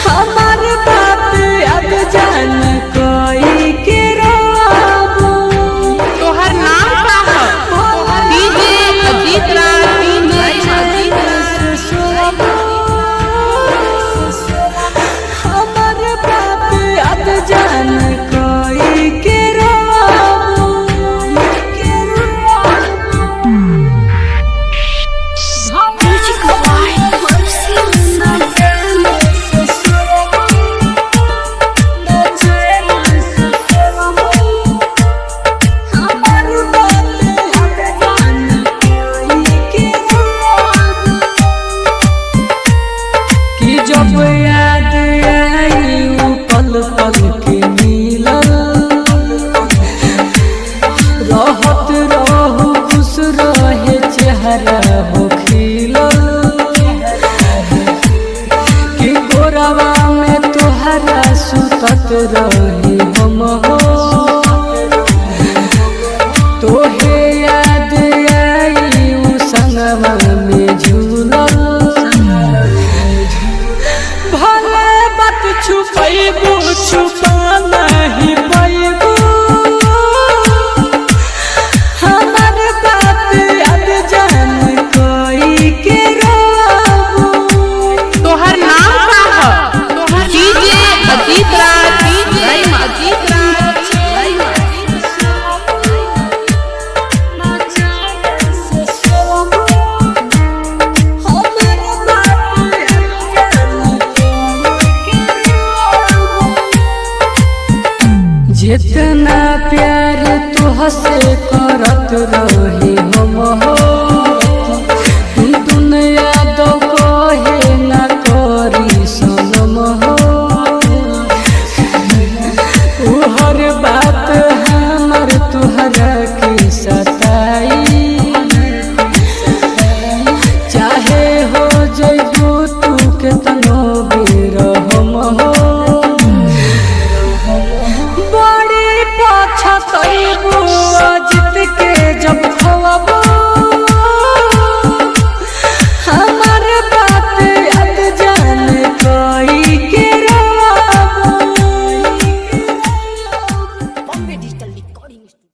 हमार बात अब जान कोई के रोबू। तोहर नाम का है डीजे अजीत राज हमार बात अब जान कोई के रोबू। जब याद आई वो पल पल के मिलल, रहत रहू खुश रहे चेहरा हो खिलल। कि गोरवा में तोहरा सुतत रही हम हो, तोहे याद आई वो संगवा में झूलल। छुपैबू छुपा नहीं पैबू, हमार बात अब जान कोई के रोबू। तोहर नाम का है डीजे अजीत राज अजीत राज। जितना प्यार तुहसे करत रह